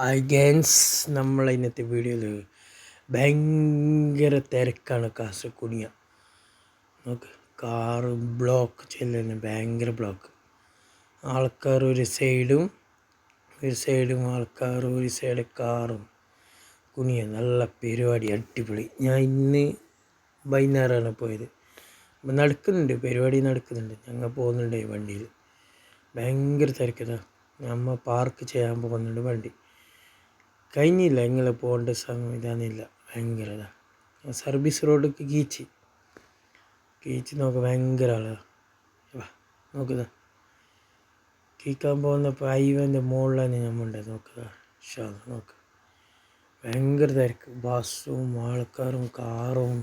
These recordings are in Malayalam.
അഗൈൻസ് നമ്മൾ ഇന്നത്തെ വീഡിയോയിൽ ഭയങ്കര തിരക്കാണ് കാസർഗോഡ്. നമുക്ക് കാറ് ബ്ലോക്ക് ചെല്ലുന്നു, ഭയങ്കര ബ്ലോക്ക്. ആൾക്കാർ ഒരു സൈഡും ആൾക്കാർ ഒരു സൈഡ് കാറും കുനിയ. നല്ല പരിപാടി, അടിപൊളി. ഞാൻ ഇന്ന് വൈകുന്നേരമാണ് പോയത്. നടക്കുന്നുണ്ട്, പരിപാടി നടക്കുന്നുണ്ട്. ഞങ്ങൾ പോകുന്നുണ്ട് ഈ വണ്ടിയിൽ. ഭയങ്കര തിരക്കതാണ്. നമ്മൾ പാർക്ക് ചെയ്യാൻ പോകുന്നുണ്ട്. വണ്ടി കഴിഞ്ഞില്ല, ഇങ്ങനെ പോകേണ്ട സംവിധാനമില്ല. ഭയങ്കര സർവീസ് റോഡിലേക്ക് കീച്ച് നോക്ക്, ഭയങ്കര ആളാണ്. നോക്കുക, കീക്കാൻ പോകുന്നപ്പോൾ ഹൈവേൻ്റെ മുകളിലാണ് നമ്മളുണ്ട്. നോക്കുക, നോക്ക്, ഭയങ്കര തിരക്ക്. ബസ്സും ആൾക്കാരും കാറും.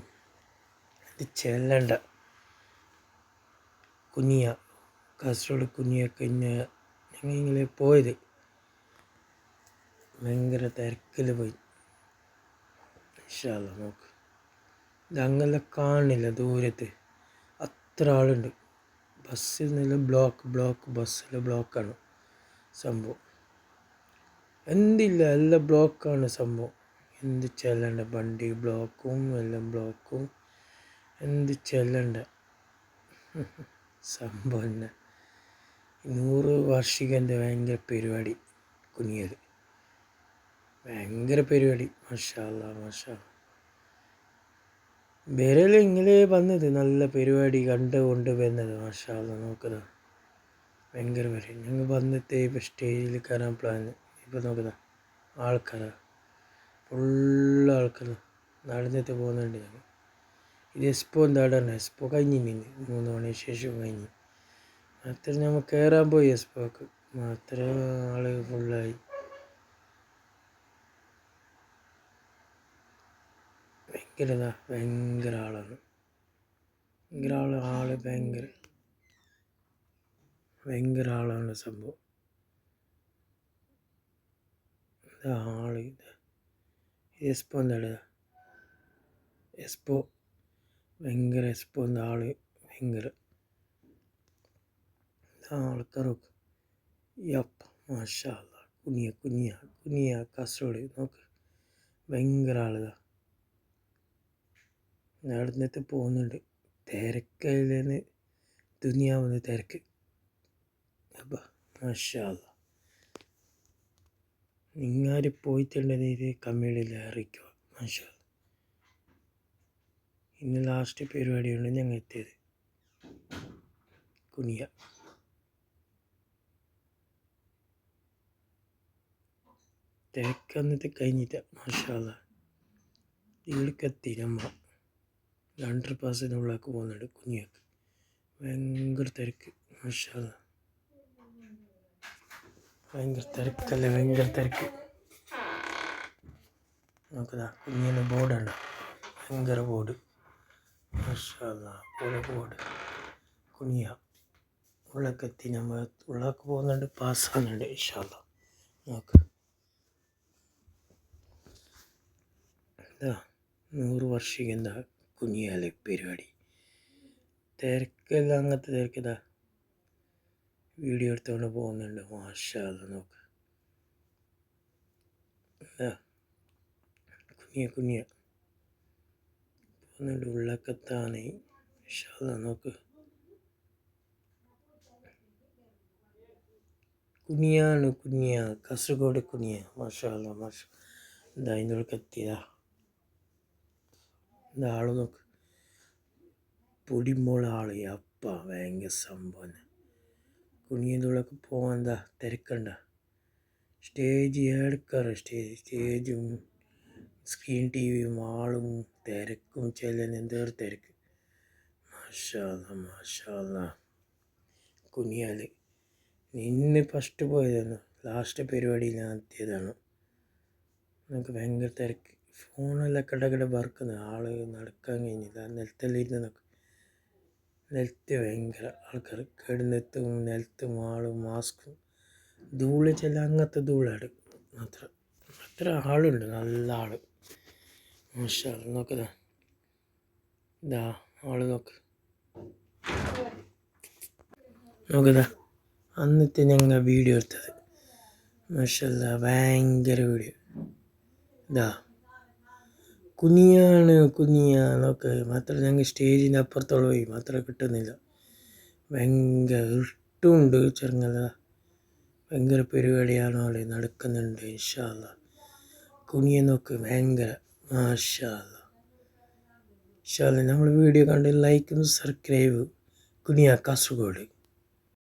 ഇത് ചെല്ലണ്ട കുനിയ, കാസർഗോഡ് കുനിയ കഴിഞ്ഞ ഞങ്ങൾ ഇങ്ങനെ പോയത്. ഭയങ്കര തിരക്കിൽ പോയി. നോക്ക്, ഇതങ്ങനെ കാണില്ല ദൂരത്ത്, അത്ര ആളുണ്ട്. ബസ്സിൽ നിന്ന് ബ്ലോക്ക് ബസ്സിൽ ബ്ലോക്കാണ് സംഭവം. എന്തില്ല, എല്ലാം ബ്ലോക്കാണ് സംഭവം. എന്ത് ചെല്ലണ്ട, വണ്ടി ബ്ലോക്കും എല്ലാം ബ്ലോക്കും. എന്ത് ചെല്ലണ്ട സംഭവം തന്നെ. 100 വാർഷികൻ്റെ ഭയങ്കര പരിപാടി കുനിയത്. ഭയങ്കര പരിപാടി. മാഷാ അല്ലാ. വിരൽ ഇങ്ങനെ വന്നത്, നല്ല പരിപാടി കണ്ടുകൊണ്ട് വരുന്നത്. മാഷാ അല്ലാ. നോക്കുക, ഭയങ്കര പരിപാടി. ഞങ്ങൾ വന്നിട്ട് ഇപ്പോൾ സ്റ്റേജിൽ കയറാൻ പ്ലാൻ. ഇപ്പോൾ നോക്കുക, ആൾക്കാരാ, ഫുള്ള് ആൾക്കാർ നടന്നിട്ട് പോകുന്നുണ്ട്. ഞങ്ങൾ ഇത് എക്സ്പോ എന്താടാണ്, എക്സ്പോ കഴിഞ്ഞിരുന്നു 3 മണിക്ക് ശേഷം കഴിഞ്ഞ്. മാത്രം നമ്മൾ കയറാൻ പോയി എക്സ്പോക്ക്, മാത്രം ആൾ ഫുള്ളായി. ഭയങ്കര ആളാണ്. ഭയങ്കര ആളാണ് സംഭവം. ആള് എക്സ്പോ എന്താണ്, എക്സ്പോ ഭയങ്കര. എക്സ്പോ എന്താ ആള് ഭയങ്കര ആൾക്കാരൊക്കെ. യപ്പ, മാഷാ അല്ലാ. കുനിയ കാസർഗോഡ്. നോക്ക്, ഭയങ്കര ആളുക നടന്നിട്ട് പോകുന്നുണ്ട്. തിരക്കയിലെന്ന് ദുനിയാവുന്ന തിരക്ക്. അപ്പം മാഷാ അല്ലാ. നിങ്ങൾ പോയിട്ടുണ്ടെങ്കിൽ ഇത് കമ്മ്യൂണിൽ അറിയിക്കുക. മാഷാ, ഇന്ന് ലാസ്റ്റ് പരിപാടിയാണ് ഞങ്ങൾ എത്തിയത് കുനിയ. തിരക്ക് വന്നിട്ട് കഴിഞ്ഞിട്ട് മാഷാ അല്ലാ. ഇവിടേക്കെത്തി. നമ്മൾ 2% ഉള്ളിലേക്ക് പോകുന്നുണ്ട് കുനിയക്ക്. ഭയങ്കര തിരക്ക്. മാഷാ അല്ലാ, ഭയങ്കര തിരക്ക്. നോക്കുക, കുഞ്ഞിന് ബോർഡുണ്ട്, ഭയങ്കര ബോർഡ്. മാഷാ അല്ലാ, ബോർഡ് കുനിയ. ഉള്ളിലേക്കെത്തി. നമ്മൾ ഉള്ളിലേക്ക് പോകുന്നുണ്ട്, പാസ്സാകുന്നുണ്ട്. ഇൻഷാ അല്ലാ. നോക്ക്, 100 വർഷം എന്താ കുനിയാലെ പരിപാടി. തിരക്കെല്ലാം അങ്ങനത്തെ തിരക്കതാ. വീഡിയോ എടുത്തുകൊണ്ട് പോകുന്നുണ്ട്. മാഷാ അല്ലാ. നോക്ക്, കുനിയ പോകുന്നുണ്ട്. ഉള്ളക്കത്താണ്. ഇൻഷാ അല്ലാ. നോക്ക്, കുനിയ കാസർഗോഡ് കുനിയ. മാഷാ അല്ലാ. എന്താ അതിൻ്റെ ഉള്ളിലേക്ക് എത്തിയതാ. എന്താ ആള് നോക്ക്, പൊടിമോൾ ആള്. അപ്പ ഭയങ്കര സംഭവം. കുനിയൻ്റെ ഉള്ളിലേക്ക് പോകാൻ എന്താ തിരക്കണ്ട. സ്റ്റേജ് എടുക്കാറ്, സ്റ്റേജും സ്ക്രീൻ ടിവിയും ആളും തിരക്കും ചെല്ലുന്ന എന്തോരം തിരക്ക്. മാഷാ അല്ലാ. കുനിയാൽ ഇന്ന് ഫസ്റ്റ് പോയതാണ്, ലാസ്റ്റ് പരിപാടിയിൽ ഞാൻ എത്തിയതാണ്. നമുക്ക് ഭയങ്കര തിരക്ക്. ഫോണെല്ലാം കട വറക്കുന്നത്. ആള് നടക്കാൻ കഴിഞ്ഞില്ല. നിലത്തെല്ലാം നോക്ക്, നിലത്ത് ഭയങ്കര ആൾക്കാർ കിടന്നെത്തും. നിലത്തും ആളും മാസ്കും ധൂള് ചെല്ലാം, അങ്ങനത്തെ ധൂളാണ്. അത്ര ആളുണ്ട്, നല്ല ആള്. മാഷാ അല്ലാ. നോക്കതാ, ഇതാ ആള് നോക്കതാ. അന്നത്തെ ഞങ്ങൾ വീഡിയോ എടുത്തത്. മാഷല്ലാ ഭയങ്കര വീഡിയോ. ഇതാ കുനിയ നോക്ക്. മാത്രം ഞങ്ങൾ സ്റ്റേജിൻ്റെ അപ്പുറത്തോളം പോയി, മാത്രം കിട്ടുന്നില്ല. ഭയങ്കര ഇട്ടുമുണ്ട് ചെറുങ്ങല. ഭയങ്കര പരിപാടിയാണ് അവിടെ നടക്കുന്നുണ്ട്. ഇൻഷാ അല്ലാ കുനിയെ നോക്ക് ഭയങ്കര. മാഷാ അല്ലാ. ഇൻഷാ അല്ലാ നമ്മൾ വീഡിയോ കണ്ട് ലൈക്കും സബ്സ്ക്രൈബ്. കുനിയ കാസർഗോഡ്.